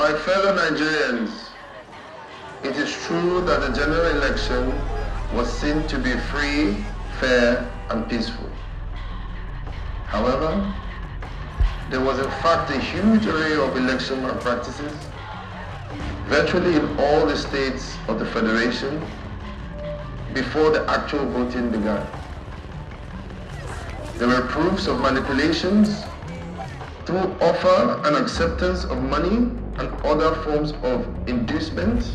My fellow Nigerians, it is true that the general election was seen to be free, fair, and peaceful. However, there was in fact a huge array of election malpractices virtually in all the states of the Federation before the actual voting began. There were proofs of manipulations through offer and acceptance of money and other forms of inducement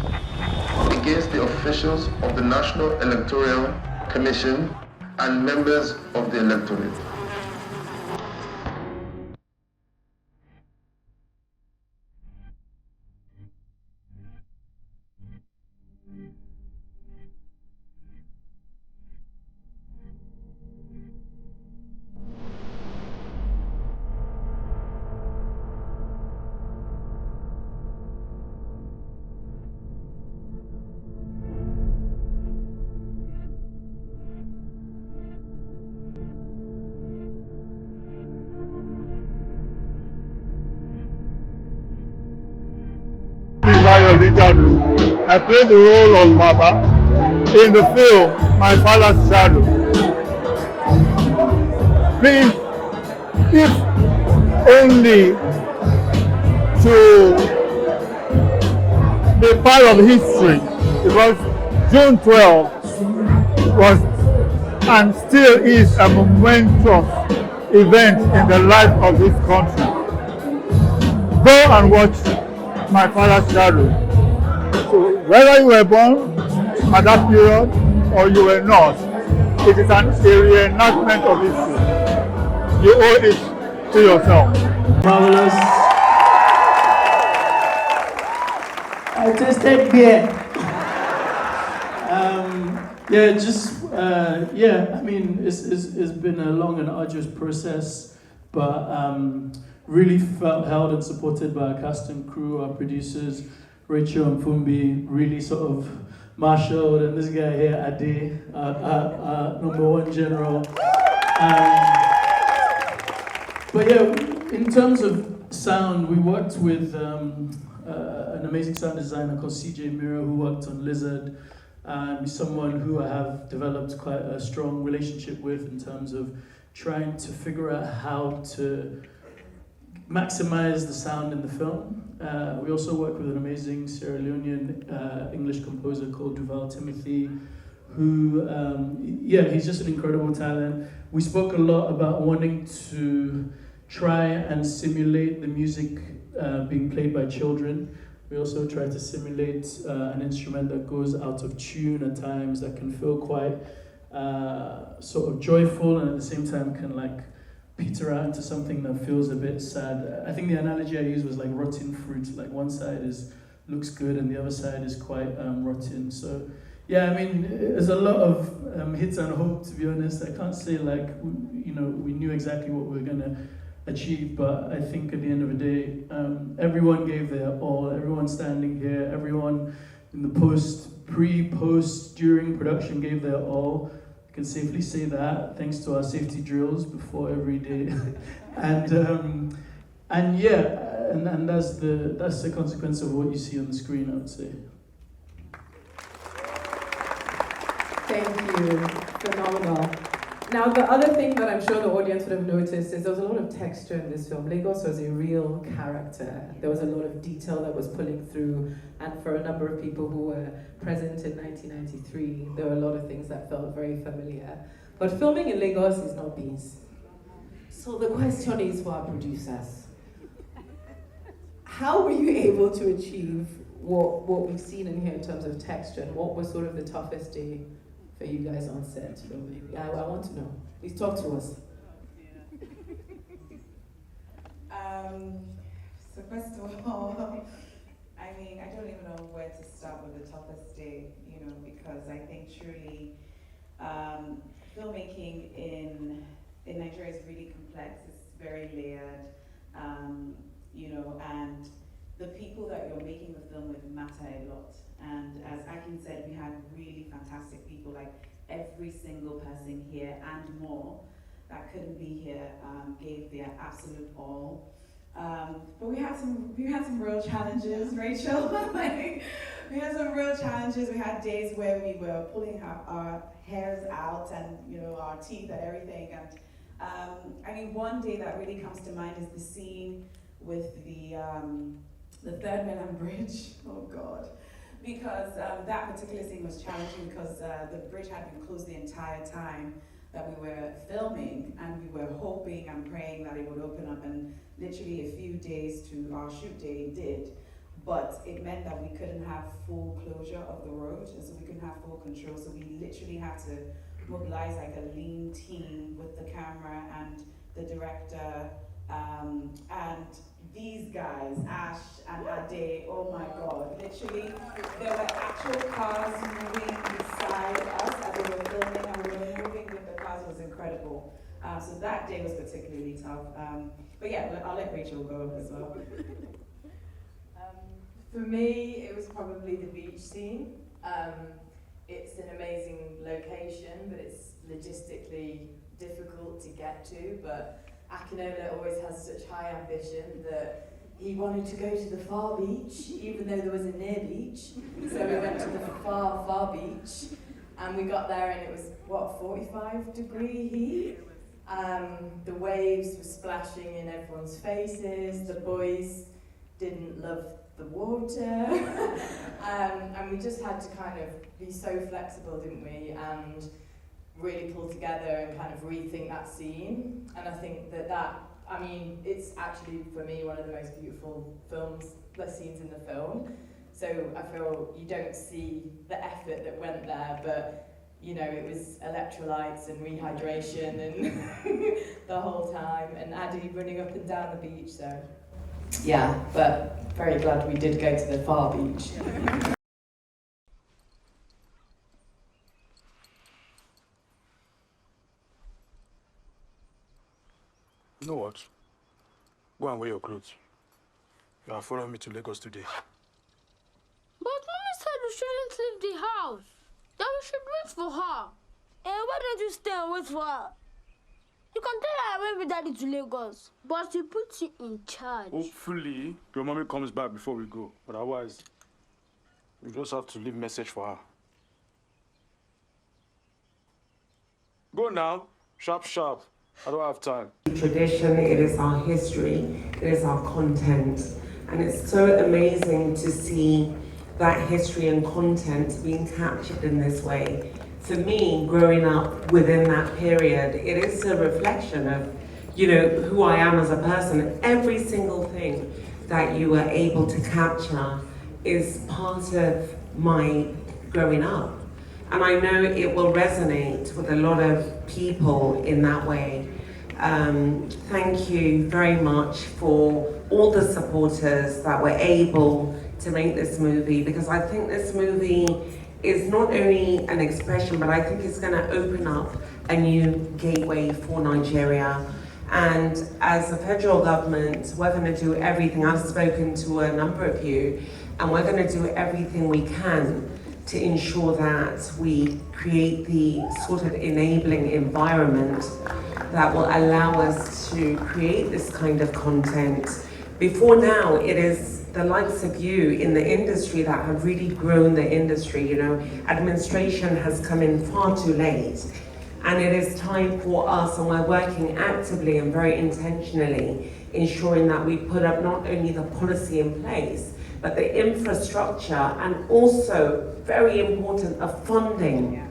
against the officials of the National Electoral Commission and members of the electorate. I played the role of Baba in the film My Father's Shadow. Please, if only to be part of history, because June 12 was and still is a momentous event in the life of this country. Go and watch My Father's Shadow. So whether you were born at that period or you were not, it is a reenactment of history. You owe it to yourself. Marvelous. I tasted beer. I mean, it's been a long and arduous process, but really felt held and supported by our cast and crew, our producers, Rachel and Fumbi, really sort of marshaled, and this guy here, Ade, our number one general. But yeah, in terms of sound, we worked with an amazing sound designer called CJ Mira, who worked on Lizard. He's someone who I have developed quite a strong relationship with in terms of trying to figure out how to maximize the sound in the film. We also work with an amazing Sierra Leonean English composer called Duval Timothy, who, he's just an incredible talent. We spoke a lot about wanting to try and simulate the music being played by children. We also try to simulate an instrument that goes out of tune at times, that can feel quite sort of joyful and at the same time can like peter out into something that feels a bit sad. I think the analogy I used was like rotten fruit. Like one side looks good and the other side is quite rotten. So yeah, I mean, there's a lot of hits and hope, to be honest. I can't say like, we knew exactly what we were gonna achieve, but I think at the end of the day, everyone gave their all. Everyone standing here, everyone in the pre-post, during production gave their all. Can safely say that, thanks to our safety drills before every day, and that's the consequence of what you see on the screen, I would say. Thank you, phenomenal. Now, the other thing that I'm sure the audience would have noticed is there was a lot of texture in this film. Lagos was a real character. There was a lot of detail that was pulling through, and for a number of people who were present in 1993, there were a lot of things that felt very familiar. But filming in Lagos is not beans. So the question is for our producers. How were you able to achieve what we've seen in here in terms of texture, and what was sort of the toughest day for you guys on set filming? I want to know. Please talk to us. So first of all, I mean, I don't even know where to start with the toughest day, because I think truly filmmaking in Nigeria is really complex. It's very layered, and the people that you're making the film with matter a lot. And as Akin said, we had really fantastic people, like every single person here and more that couldn't be here gave their absolute all. But we had some real challenges, Rachel. Like, we had some real challenges. We had days where we were pulling our hairs out and, you know, our teeth and everything. And I mean, one day that really comes to mind is the scene with the Third Mainland Bridge. Oh God. Because that particular scene was challenging because the bridge had been closed the entire time that we were filming, and we were hoping and praying that it would open up, and literally a few days to our shoot day it did. But it meant that we couldn't have full closure of the road, and so we couldn't have full control, so we literally had to mobilize like a lean team with the camera and the director, and these guys, Ash and Ade, oh my God, literally, there were actual cars moving beside us as we were filming, and we were moving with the cars. It was incredible. So that day was particularly tough. But yeah, I'll let Rachel go as well. For me, it was probably the beach scene. It's an amazing location, but it's logistically difficult to get to. But Akinola always has such high ambition that he wanted to go to the far beach, even though there was a near beach. So we went to the far, far beach, and we got there and it was, what, 45-degree heat? The waves were splashing in everyone's faces, the boys didn't love the water, and we just had to kind of be so flexible, didn't we, and really pull together and kind of rethink that scene. And I think that I mean, it's actually, for me, one of the most beautiful scenes in the film. So I feel you don't see the effort that went there, but you know, it was electrolytes and rehydration and the whole time, and Addy running up and down the beach, so yeah, but very glad we did go to the far beach. You know what? Go and wear your clothes. You are following me to Lagos today. But Mommy said we shouldn't leave the house. That we should wait for her. Why don't you stay and wait for her? You can tell her I went with Daddy to Lagos, but he puts you in charge. Hopefully, your mommy comes back before we go. But otherwise, we just have to leave a message for her. Go now. Sharp, sharp. I don't have time. Tradition, it is our history, it is our content. And it's so amazing to see that history and content being captured in this way. For me, growing up within that period, it is a reflection of, you know, who I am as a person. Every single thing that you were able to capture is part of my growing up. And I know it will resonate with a lot of people in that way. Thank you very much for all the supporters that were able to make this movie, because I think this movie is not only an expression, but I think it's going to open up a new gateway for Nigeria. And as the federal government, we're going to do everything. I've spoken to a number of you, and we're going to do everything we can to ensure that we create the sort of enabling environment that will allow us to create this kind of content. Before now, it is the likes of you in the industry that have really grown the industry. You know, administration has come in far too late, and it is time for us, and we're working actively and very intentionally, ensuring that we put up not only the policy in place, but the infrastructure, and also, very important, the funding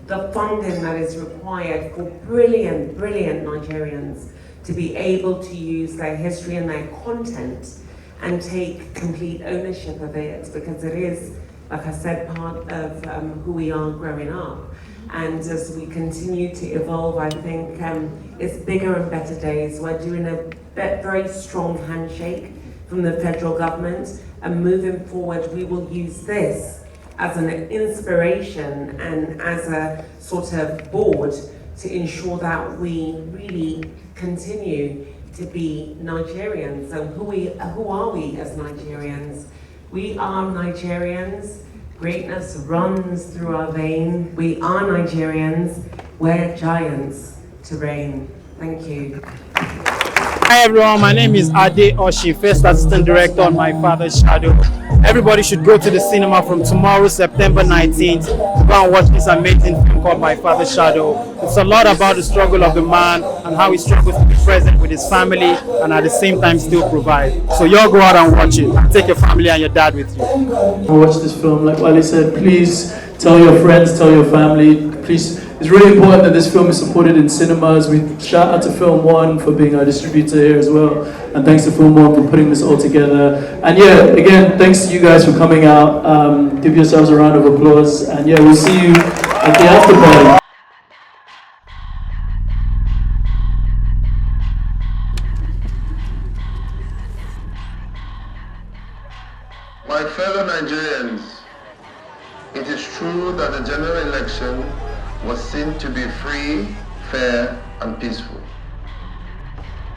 that is required for brilliant Nigerians to be able to use their history and their content and take complete ownership of it, because it is, like I said, part of who we are growing up. And as we continue to evolve, I think it's bigger and better days. We're doing a very strong handshake from the federal government, and moving forward, we will use this as an inspiration and as a sort of board to ensure that we really continue to be Nigerians. And who are we as Nigerians? We are Nigerians. Greatness runs through our vein. We are Nigerians. We're giants to reign. Thank you. Hi everyone, my name is Ade Oshi, First Assistant Director on My Father's Shadow. Everybody should go to the cinema from tomorrow, September 19th, to go and watch this amazing film called My Father's Shadow. It's a lot about the struggle of the man and how he struggles to be present with his family and at the same time still provide. So y'all go out and watch it. Take your family and your dad with you. Watch this film, like Wale said, please tell your friends, tell your family, please. It's really important that this film is supported in cinemas. We shout out to Film One for being our distributor here as well. And thanks to Film One for putting this all together. And yeah, again, thanks to you guys for coming out. Give yourselves a round of applause. And yeah, we'll see you at the after party. My fellow Nigerians, it is true that the general election was seen to be free, fair, and peaceful.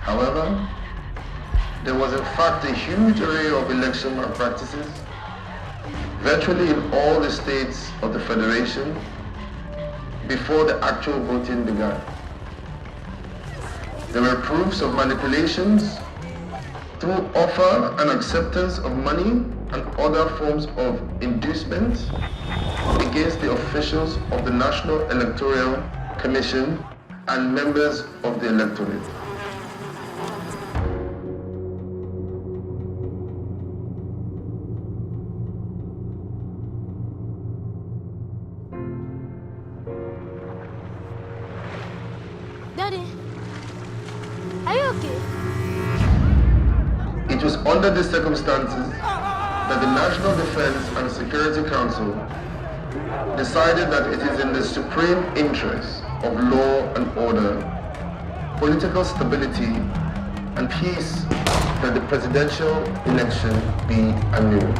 However, there was in fact a huge array of election malpractices virtually in all the states of the Federation before the actual voting began. There were proofs of manipulations through offer and acceptance of money and other forms of inducement against the officials of the National Electoral Commission and members of the electorate. Daddy, are you okay? It was under these circumstances that the National Defense and Security Council decided that it is in the supreme interest of law and order, political stability, and peace that the presidential election be annulled.